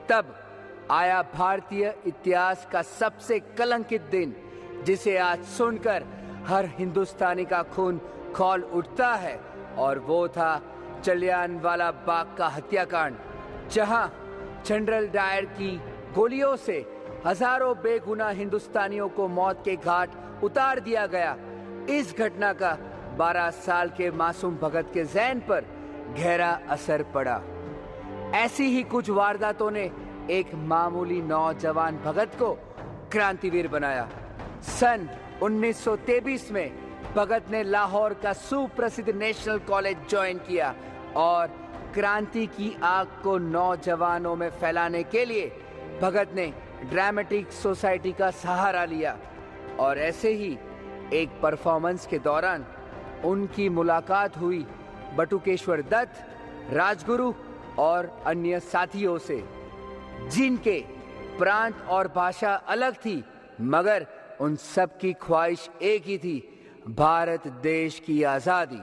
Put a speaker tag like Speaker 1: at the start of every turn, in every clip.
Speaker 1: तब आया भारतीय इतिहास का सबसे कलंकित दिन, जिसे आज सुनकर हर हिंदुस्तानी का खून खौल उठता है, और वो था जलियांवाला बाग का हत्याकांड, जहां जनरल डायर की गोलियों से हजारों बेगुनाह हिंदुस्तानियों को मौत के घाट उतार दिया गया। इस घटना का 12 साल के मासूम भगत के ज़हन पर गहरा असर पड़ा। ऐसी ही कुछ वारदातों ने एक मामूली नौजवान भगत को क्रांतिवीर बनाया। सन 1923 में भगत ने लाहौर का सुप्रसिद्ध नेशनल कॉलेज ज्वाइन किया और क्रांति की आग को नौजवानों में फैलाने के लिए भगत ने ड्रामेटिक सोसाइटी का सहारा लिया। और ऐसे ही एक परफॉर्मेंस के दौरान उनकी मुलाकात हुई बटुकेश्वर दत्त, राजगुरु और अन्य साथियों से, जिनके प्रांत और भाषा अलग थी, मगर उन सब की ख्वाहिश एक ही थी, भारत देश की आजादी।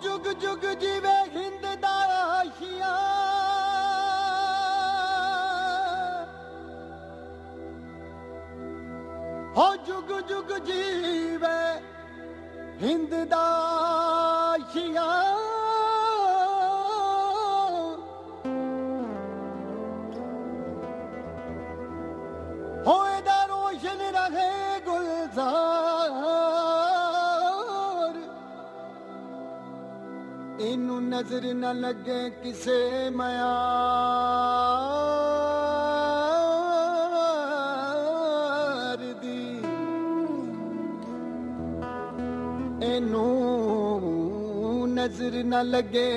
Speaker 2: जुग जुग जीवे हिंद दा आशिया, हो जुग जुग जीवे हिंद दा आशिया, होए दा रोशन रहे गुलजार, इनू नजर न लगे किसे मयार दी, इनू नजर न लगे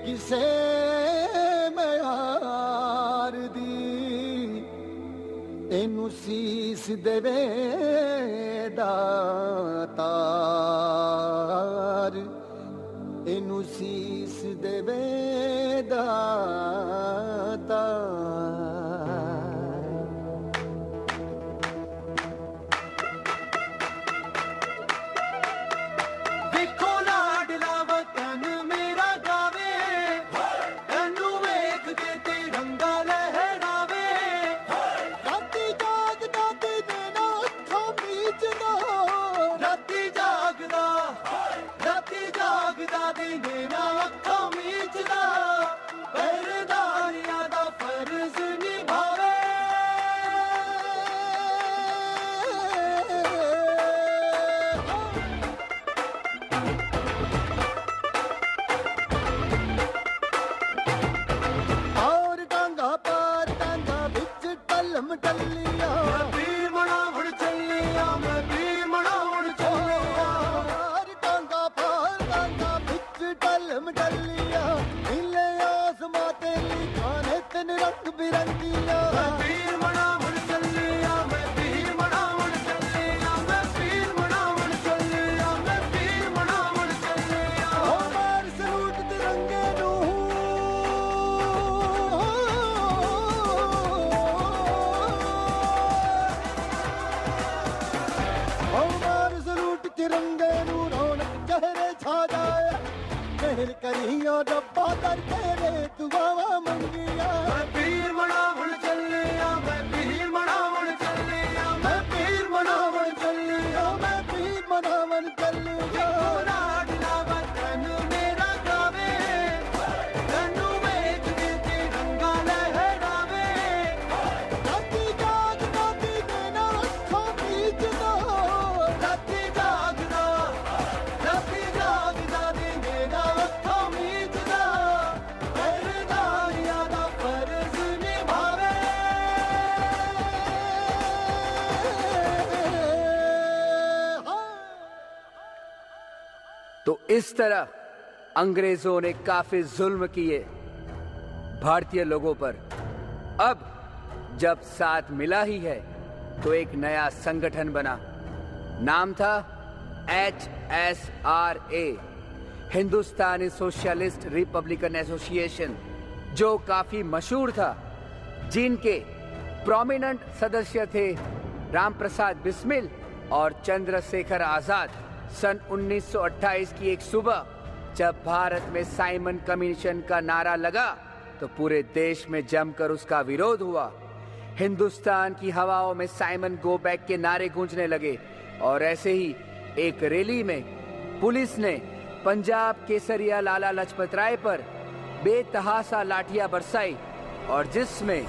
Speaker 2: किसे मयार दी, इनू सीस देवे दातार, इनू सीस देवे दातार। देखो लाडला वतन मेरा गावे, तैनू वेख के तिरंगा लहरावे, राती जागदा दिने ना अखां मीचदा, राती जागदा दिने ना अखां मीचदा, पहरेदारियां दा फर्ज निभावे। और डांगा पार डांगा बिच टलम टलिया, मैं वीर मनावण चलिया, मैं वीर मनावण चलिया, और डांगा पार डांगा बिच टलम टलिया, नीले आसमां ते लिखाने तिन रंग बिरंगिया, मैं वीर मनावण चलिया, मैं वीर मनावण चलिया, मैं वीर मनावण चलिया, मैं वीर मनावण चलिया, ओ मार सलूट तिरंगे नू, ओ मार सलूट तिरंगे नू, रौनक चेहरे छा जाए, मेहर करियो रब्बा दर तेरे दुआवा मंगिया, मैं वीर मनावण चलिया, मैं वीर मनावण चलिया, मैं वीर मनावण चलिया, मैं वीर मनावण चलिया। लाडला वतन मेरा गावे, तैनू वेख के तिरंगा लहरावे, राती जागदा दिने ना अखां मीचदा, राती जागदा दिने ना अखां मीचदा, पहरेदारियां दा फर्ज निभावे।
Speaker 1: तो इस तरह अंग्रेजों ने काफी जुल्म किए भारतीय लोगों पर। अब जब साथ मिला ही है तो एक नया संगठन बना। नाम था HSRA, हिंदुस्तानी सोशलिस्ट रिपब्लिकन एसोसिएशन, जो काफी मशहूर था, जिनके प्रोमिनेंट सदस्य थे राम प्रसाद बिस्मिल और चंद्रशेखर आजाद। सन 1928 की एक सुबह जब भारत में साइमन कमीशन का नारा लगा तो पूरे देश में जमकर उसका विरोध हुआ। हिंदुस्तान की हवाओं में साइमन गो बैक के नारे गूंजने लगे और ऐसे ही एक रैली में पुलिस ने पंजाब केसरिया लाला लजपत राय पर बेतहासा लाठियां बरसाई और जिसमें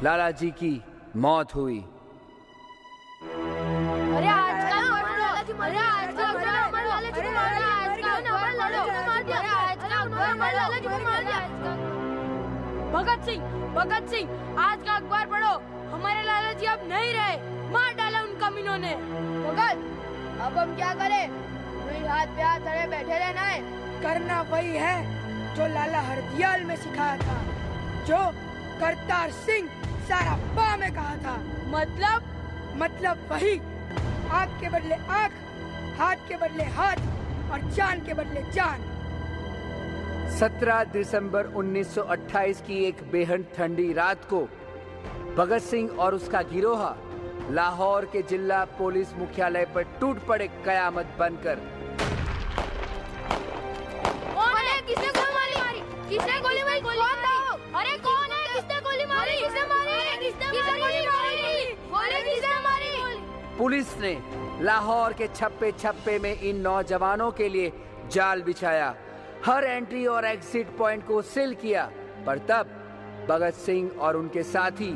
Speaker 1: लाला जी की मौत हुई।
Speaker 3: भगत सिंह, आज का अखबार पढ़ो, हमारे लाला जी अब नहीं रहे, मार डाला उन कमीनों ने।
Speaker 4: भगत, अब हम क्या करें? वही हाथ पे हाथ धरे बैठे रहना है?
Speaker 3: करना वही है जो लाला हरदयाल में सिखाया था, जो करतार सिंह सारापा में कहा था। मतलब वही, आँख के बदले आँख, हाथ के बदले हाथ और जान के बदले जान।
Speaker 1: 17 दिसंबर 1928 की एक बेहद ठंडी रात को भगत सिंह और उसका गिरोह लाहौर के जिला पुलिस मुख्यालय पर टूट पड़े कयामत बनकर।
Speaker 4: किसने गोली मारी? किसने गोली मारी? कौन था? अरे कौन है? किसने गोली मारी? किसने मारी? किसने गोली मारी? गोली किसने मारी?
Speaker 1: पुलिस ने लाहौर के छप्पे छप्पे में इन नौजवानों के लिए जाल बिछाया, हर एंट्री और एग्जिट पॉइंट को सील किया। पर तब भगत सिंह और उनके साथी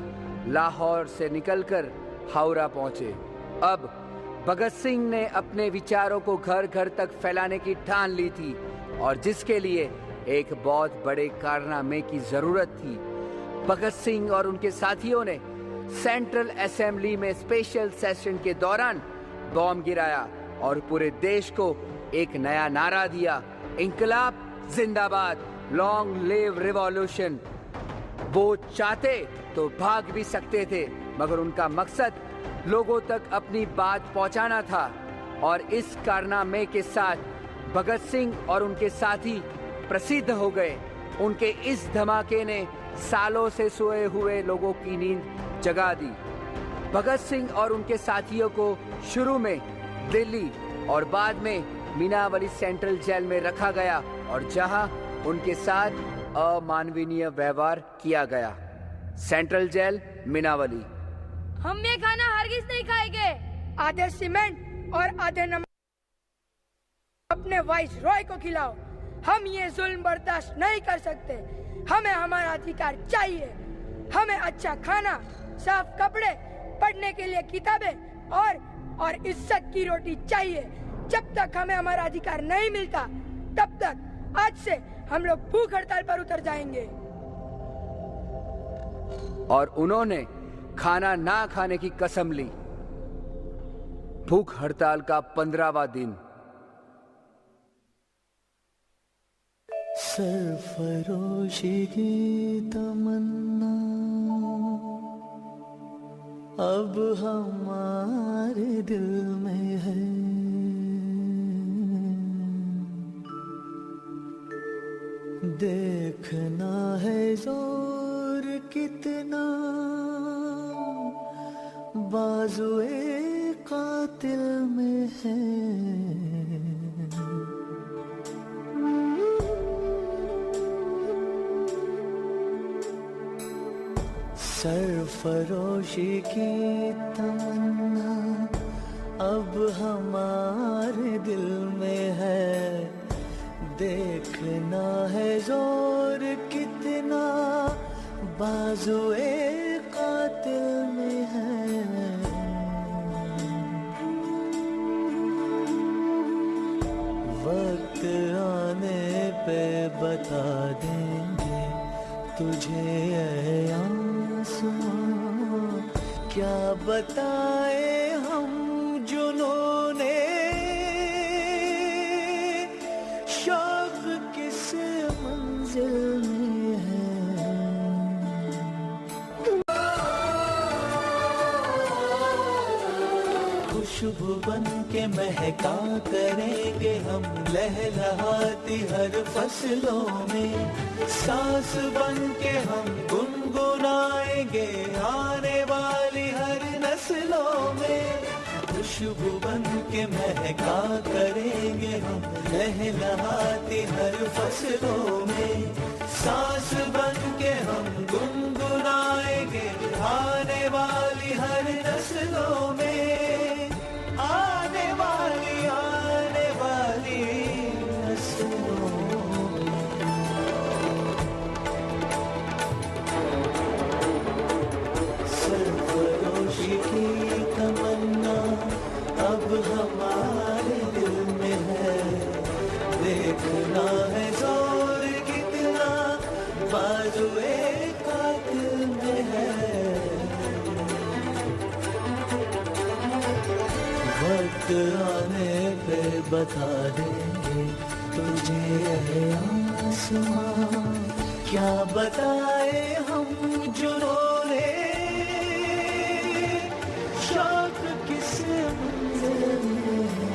Speaker 1: लाहौर से निकलकर हावड़ा पहुंचे। अब भगत सिंह ने अपने विचारों को घर घर तक फैलाने की ठान ली थी और जिसके लिए एक बहुत बड़े कारनामे की जरूरत थी। भगत सिंह और उनके साथियों ने सेंट्रल असेंबली में स्पेशल सेशन के दौरान बॉम्ब गिराया और पूरे देश को एक नया नारा दिया, इंकलाब जिंदाबाद, लॉन्ग लिव रिवॉल्यूशन। वो चाहते तो भाग भी सकते थे, मगर उनका मकसद लोगों तक अपनी बात पहुंचाना था। और इस कारनामे के साथ भगत सिंह और उनके साथी प्रसिद्ध हो गए। उनके इस धमाके ने सालों से सोए हुए लोगों की नींद जगा दी। भगत सिंह और उनके साथियों को शुरू में दिल्ली और बाद में मीनावली सेंट्रल जेल में रखा गया और जहां उनके साथ अमानवीय व्यवहार किया गया। Central jail, Mianwali.
Speaker 3: हम ये खाना हरगिज नहीं खाएंगे। आधे सीमेंट और आधे नमक अपने वाइस रॉय को खिलाओ। हम ये जुल्म बर्दाश्त नहीं कर सकते। हमें हमारा अधिकार चाहिए। हमें अच्छा खाना, साफ कपड़े, पढ़ने के लिए किताबें और इज्जत की रोटी चाहिए। जब तक हमें हमारा अधिकार नहीं मिलता तब तक आज से हम लोग भूख हड़ताल पर उतर जाएंगे।
Speaker 1: और उन्होंने खाना ना खाने की कसम ली। भूख हड़ताल का 15वां दिन।
Speaker 2: सरफरोशी की तमन्ना अब हमारे दिल में है। देखना है जोर कितना बाजुए कातिल में है। सरफरोशी की तमन्ना अब हमारे दिल में है। देखना है जोर कितना बाजुए कातिल में है। वक्त आने पे बता देंगे तुझे ऐ आसमां, क्या बताए हम जुनूने
Speaker 5: किस मंजिल में है। खुशबू बन के महका करेंगे हम लहलहाती हर फसलों में, सांस बन के हम गुनगुनाएंगे आने वाली हर नस्लों में। खुशबू बन के महका करेंगे हम लहलहाती हर फसलों में, सांस बन के हम गुनगुनाएंगे आने वाली हर नस्लों में, आने वाली नस्लों में। सरफरोशी की तमन्ना अब हमारे दिल में है, देखना है जोर कितना बाजुए कातिल में है। वक्त आने पे बता देंगे तुझे ये आसमां, क्या बताए हम जुनूने शौक किस मंजिल में है।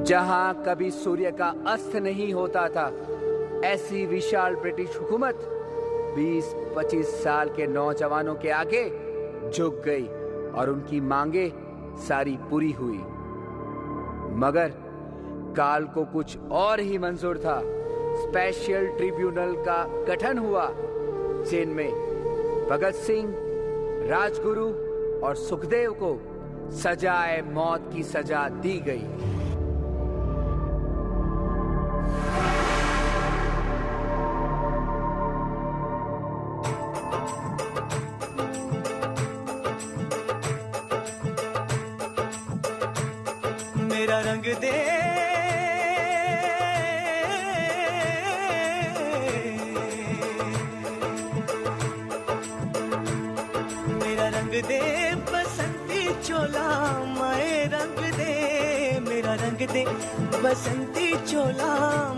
Speaker 1: जहां कभी सूर्य का अस्त नहीं होता था, ऐसी विशाल ब्रिटिश हुकूमत 20-25 साल के नौजवानों के आगे झुक गई और उनकी मांगे सारी पूरी हुई। मगर काल को कुछ और ही मंजूर था। स्पेशल ट्रिब्यूनल का गठन हुआ, जिनमें भगत सिंह, राजगुरु और सुखदेव को सजाए मौत की सजा दी गई।
Speaker 5: मेरा रंग दे मेरा रंग दे बसंती चोला, माए रंग दे मेरा रंग दे बसंती चोला,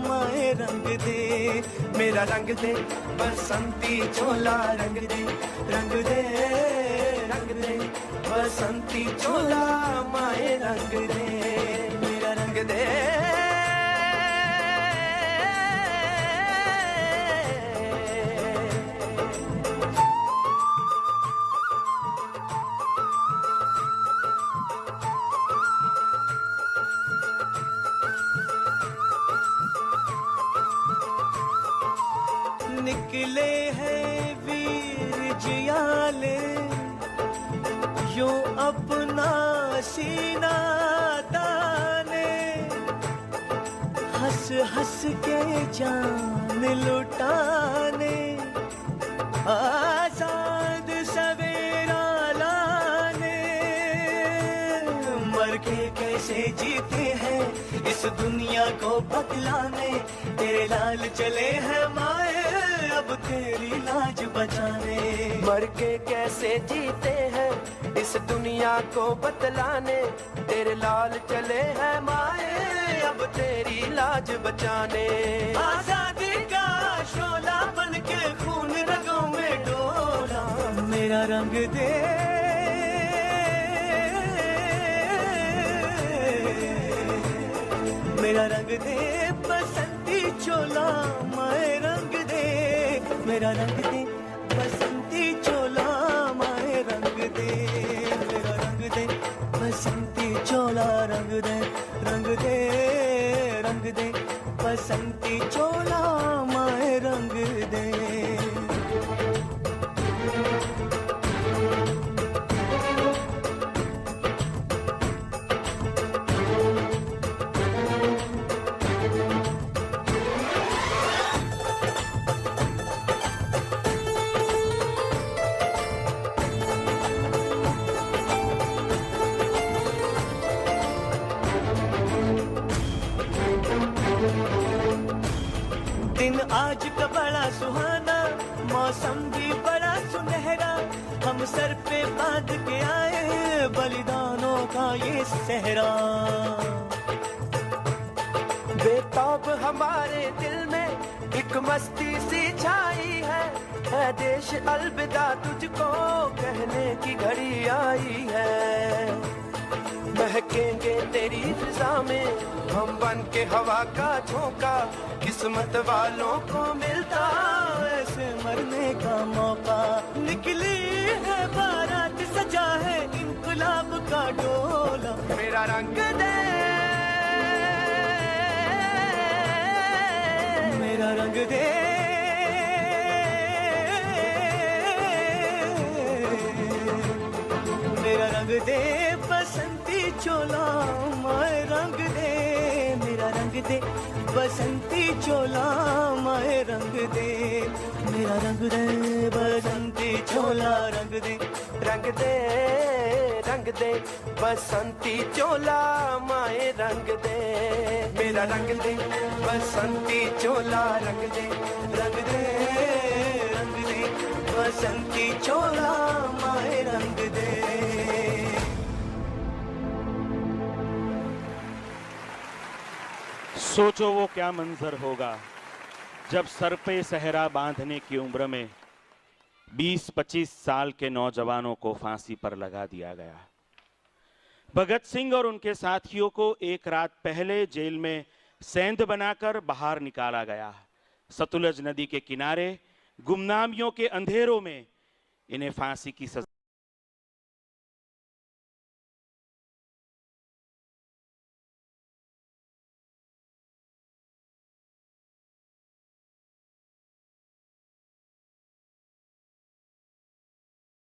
Speaker 5: माए रंग दे मेरा रंग दे बसंती चोला, रंग दे रंग दे रंग दे बसंती चोला, माए रंग दे मेरा रंग दे। निकले हैं वीर जियाले यो अपना सीना ताने, हंस हंस के जान लुटाने, आजाद सवेरा लाने। मर के कैसे जीते हैं इस दुनिया को बदलाने, तेरे लाल चले हैं माए अब तेरी लाज बचाने।
Speaker 6: मर के कैसे जीते हैं इस दुनिया को बतलाने, तेरे लाल चले हैं माए अब तेरी लाज बचाने।
Speaker 5: आजादी का शोला बन के खून रगों में डोला, मेरा रंग दे मेरा रंग दे बसंती चोला, माए रंग दे मेरा रंग दे बसंती चोला, माए रंग दे मेरा रंग दे बसंती चोला, रंग दे रंग दे रंग दे बसंती चोला, माए रंग दे। दिन आज का बड़ा सुहाना, मौसम भी बड़ा सुनहरा, हम सर पे बांध के आए बलिदानों का ये सहरा।
Speaker 6: बेताब हमारे दिल में एक मस्ती सी छाई है देश अलविदा तुझको कहने की घड़ी आई है। महकेंगे तेरी फिजा में हम बन के हवा का झोंका, किस्मत वालों को मिलता
Speaker 5: ऐसे मरने का मौका। निकली है बारात, सजा है इनकलाब का डोला।
Speaker 6: मेरा रंग दे,
Speaker 5: मेरा रंग दे, मेरा रंग दे बसंती चोला, माए रंग दे, मेरा रंग दे बसंती चोला, माए रंग दे, मेरा रंग दे बसंती चोला, रंग दे,
Speaker 6: रंग दे, रंग दे बसंती चोला माए रंग दे। मेरा रंग दे बसंती चोला, रंग दे, रंग दे, रंग दे बसंती चोला माए रंग दे।
Speaker 7: सोचो वो क्या मंजर होगा जब सर पे सहरा बांधने की उम्र में 20-25 साल के नौजवानों को फांसी पर लगा दिया गया। भगत सिंह और उनके साथियों को एक रात पहले जेल में सेंध बनाकर बाहर निकाला गया। सतलुज नदी के किनारे गुमनामियों के अंधेरों में इन्हें फांसी की सजा